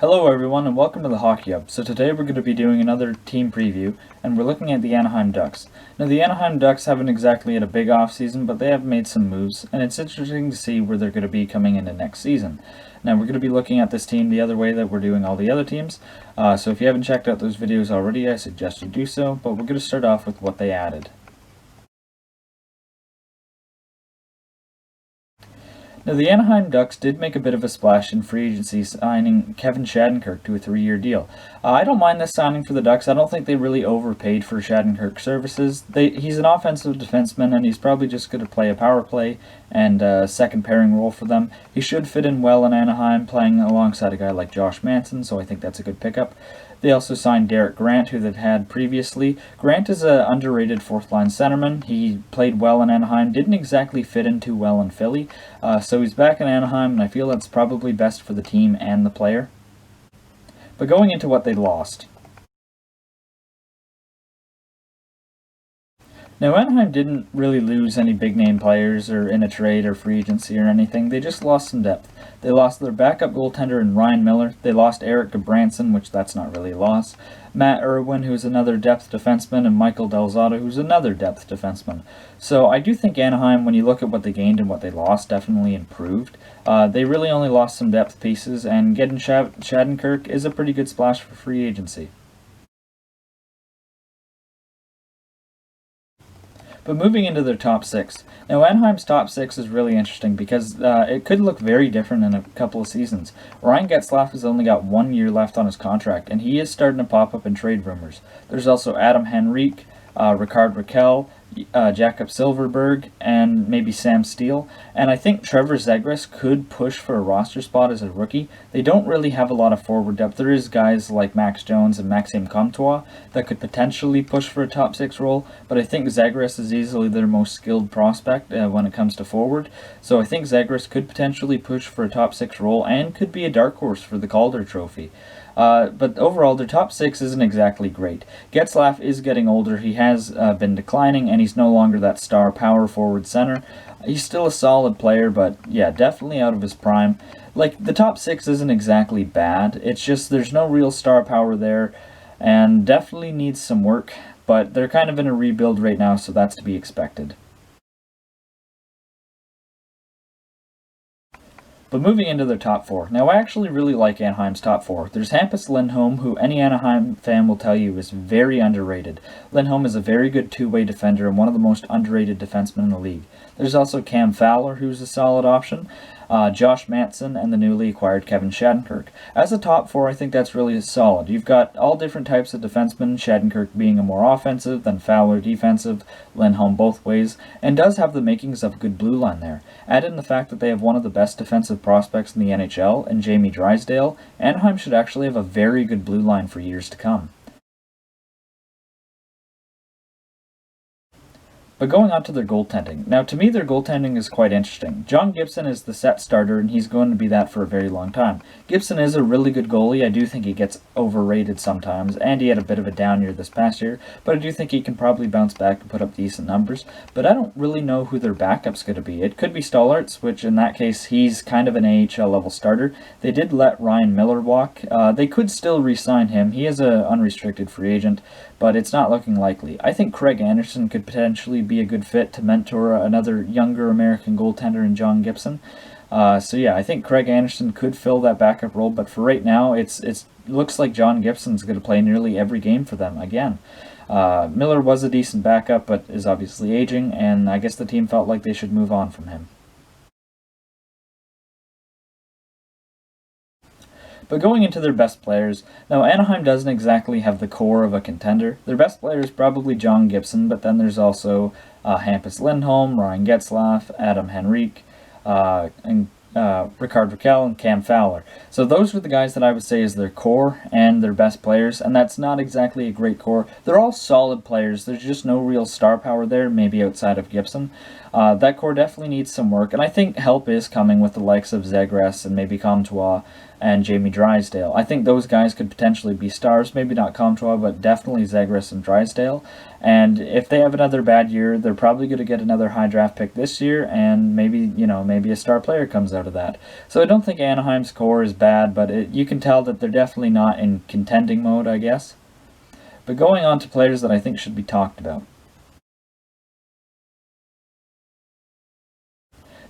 Hello everyone and welcome to the Hockey Hub. So today we're going to be doing another team preview and we're looking at the Anaheim Ducks. Now the Anaheim Ducks haven't exactly had a big offseason, but they have made some moves and it's interesting to see where they're going to be coming into next season. Now we're going to be looking at this team the other way that we're doing all the other teams. So if you haven't checked out those videos already, I suggest you do so, but we're going to start off with what they added. Now, the Anaheim Ducks did make a bit of a splash in free agency, signing Kevin Shattenkirk to a 3-year deal. I don't mind this signing for the Ducks. I don't think they really overpaid for Shattenkirk's services. He's an offensive defenseman, and he's probably just going to play a power play and a second pairing role for them. He should fit in well in Anaheim, playing alongside a guy like Josh Manson, so I think that's a good pickup. They also signed Derek Grant, who they've had previously. Grant is an underrated fourth-line centerman. He played well in Anaheim, didn't exactly fit in too well in Philly, so he's back in Anaheim, and I feel that's probably best for the team and the player. But going into what they lost. Now, Anaheim didn't really lose any big-name players or in a trade or free agency or anything. They just lost some depth. They lost their backup goaltender in Ryan Miller. They lost Eric Gabranson, which that's not really a loss. Matt Irwin, who's another depth defenseman, and Michael Delzato, who's another depth defenseman. So I do think Anaheim, when you look at what they gained and what they lost, definitely improved. They really only lost some depth pieces, and getting Shattenkirk is a pretty good splash for free agency. But moving into their top six. Now, Anaheim's top six is really interesting because it could look very different in a couple of seasons. Ryan Getzlaf has only got 1 year left on his contract, and he is starting to pop up in trade rumors. There's also Adam Henrique, Ricard Raquel, Jakob Silverberg, and maybe Sam Steele. And I think Trevor Zegras could push for a roster spot as a rookie. They don't really have a lot of forward depth. There is guys like Max Jones and Maxime Comtois that could potentially push for a top six role, but I think Zegras is easily their most skilled prospect when it comes to forward. So I think Zegras could potentially push for a top six role and could be a dark horse for the Calder Trophy. But overall, their top six isn't exactly great. Getzlaf is getting older. He has been declining, and he's no longer that star power forward center. He's still a solid player, but yeah, definitely out of his prime. Like, the top six isn't exactly bad. It's just there's no real star power there, and definitely needs some work. But they're kind of in a rebuild right now, so that's to be expected. But moving into their top four. Now, I actually really like Anaheim's top four. There's Hampus Lindholm, who any Anaheim fan will tell you is very underrated. Lindholm is a very good two-way defender and one of the most underrated defensemen in the league. There's also Cam Fowler, who's a solid option. Josh Manson, and the newly acquired Kevin Shattenkirk. As a top four, I think that's really solid. You've got all different types of defensemen, Shattenkirk being a more offensive than Fowler defensive, Lindholm both ways, and does have the makings of a good blue line there. Add in the fact that they have one of the best defensive prospects in the NHL, and Jamie Drysdale, Anaheim should actually have a very good blue line for years to come. But going on to their goaltending. Now, to me, their goaltending is quite interesting. John Gibson is the set starter, and he's going to be that for a very long time. Gibson is a really good goalie. I do think he gets overrated sometimes, and he had a bit of a down year this past year, but I do think he can probably bounce back and put up decent numbers. But I don't really know who their backup's going to be. It could be Stollarts, which in that case, he's kind of an AHL level starter. They did let Ryan Miller walk. They could still re-sign him. He is an unrestricted free agent, but it's not looking likely. I think Craig Anderson could potentially be a good fit to mentor another younger American goaltender in John Gibson. So yeah, I think Craig Anderson could fill that backup role, but for right now, it looks like John Gibson's going to play nearly every game for them again. Miller was a decent backup, but is obviously aging, and I guess the team felt like they should move on from him. But going into their best players, now Anaheim doesn't exactly have the core of a contender. Their best player is probably John Gibson, but then there's also Hampus Lindholm, Ryan Getzlaf, Adam Henrique, and Ricard Raquel, and Cam Fowler. So those are the guys that I would say is their core and their best players, and that's not exactly a great core. They're all solid players. There's just no real star power there, maybe outside of Gibson. That core definitely needs some work, and I think help is coming with the likes of Zegras and maybe Comtois and Jamie Drysdale. I think those guys could potentially be stars, maybe not Comtois, but definitely Zegras and Drysdale. And if they have another bad year, they're probably going to get another high draft pick this year, and maybe, maybe a star player comes out of that. So I don't think Anaheim's core is bad, but you can tell that they're definitely not in contending mode, I guess. But going on to players that I think should be talked about.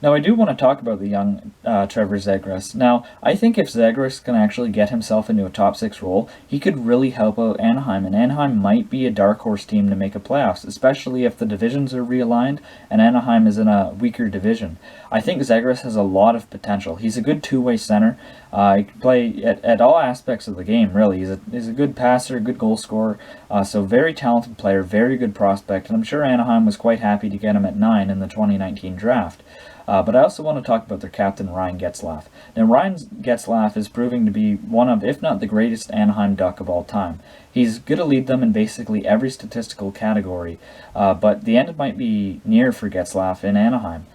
Now, I do want to talk about the young Trevor Zegras. Now, I think if Zegras can actually get himself into a top 6 role, he could really help out Anaheim, and Anaheim might be a dark horse team to make a playoffs, especially if the divisions are realigned and Anaheim is in a weaker division. I think Zegras has a lot of potential. He's a good two-way center. He can play at all aspects of the game, really. He's a good passer, good goal scorer, so very talented player, very good prospect, and I'm sure Anaheim was quite happy to get him at 9 in the 2019 draft. But I also want to talk about their captain, Ryan Getzlaf. Now, Ryan Getzlaf is proving to be one of, if not the greatest Anaheim Duck of all time. He's going to lead them in basically every statistical category, but the end might be near for Getzlaf in Anaheim.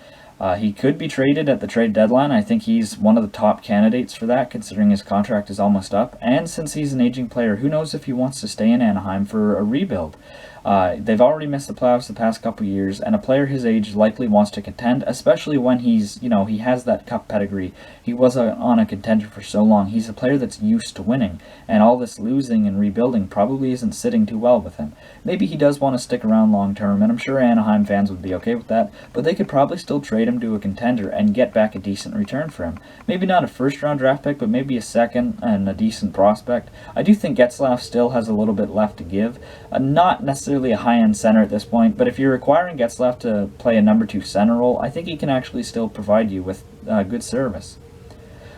He could be traded at the trade deadline. I think he's one of the top candidates for that, considering his contract is almost up. And since he's an aging player, who knows if he wants to stay in Anaheim for a rebuild. They've already missed the playoffs the past couple years, and a player his age likely wants to contend, especially when he has that cup pedigree. He was on a contender for so long. He's a player that's used to winning, and all this losing and rebuilding probably isn't sitting too well with him. Maybe he does want to stick around long term, and I'm sure Anaheim fans would be okay with that, but they could probably still trade him to a contender and get back a decent return for him. Maybe not a first-round draft pick, but maybe a second and a decent prospect. I do think Getzlaf still has a little bit left to give. Not necessarily a high-end center at this point, but if you're requiring Getzlaf to play a number 2 center role, I think he can actually still provide you with good service.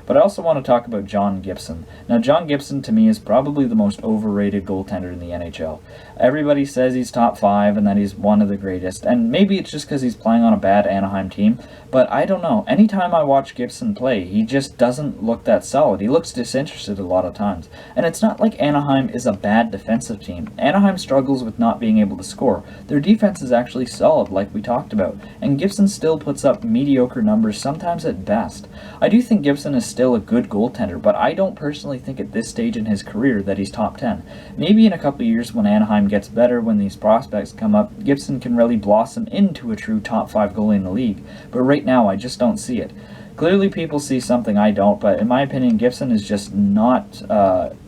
But I also want to talk about John Gibson. Now, John Gibson, to me, is probably the most overrated goaltender in the NHL. Everybody says he's top 5 and that he's one of the greatest, and maybe it's just because he's playing on a bad Anaheim team, but I don't know. Anytime I watch Gibson play, he just doesn't look that solid. He looks disinterested a lot of times. And it's not like Anaheim is a bad defensive team. Anaheim struggles with not being able to score. Their defense is actually solid, like we talked about, and Gibson still puts up mediocre numbers, sometimes at best. I do think Gibson is still a good goaltender, but I don't personally think at this stage in his career that he's top 10. Maybe in a couple of years when Anaheim gets better, when these prospects come up, Gibson can really blossom into a true top 5 goalie in the league, but right now I just don't see it. Clearly people see something I don't, but in my opinion Gibson is just not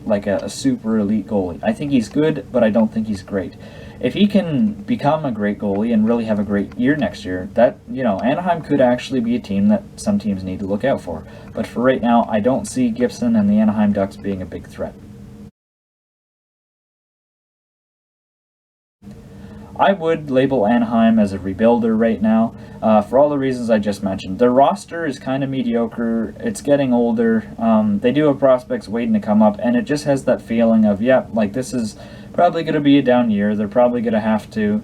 like a super elite goalie. I think he's good, but I don't think he's great. If he can become a great goalie and really have a great year next year, that, Anaheim could actually be a team that some teams need to look out for. But for right now, I don't see Gibson and the Anaheim Ducks being a big threat. I would label Anaheim as a rebuilder right now, for all the reasons I just mentioned. Their roster is kind of mediocre, it's getting older, they do have prospects waiting to come up, and it just has that feeling of, this is probably going to be a down year. They're probably going to have to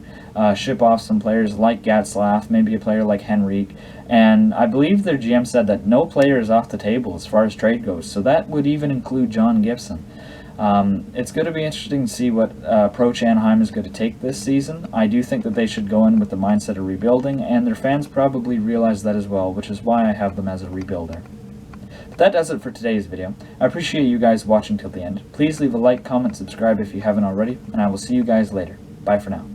ship off some players like Getzlaf, maybe a player like Henrique, and I believe their GM said that no player is off the table as far as trade goes, so that would even include John Gibson. It's going to be interesting to see what approach Anaheim is going to take this season. I do think that they should go in with the mindset of rebuilding, and their fans probably realize that as well, which is why I have them as a rebuilder. But that does it for today's video. I appreciate you guys watching till the end. Please leave a like, comment, subscribe if you haven't already, and I will see you guys later. Bye for now.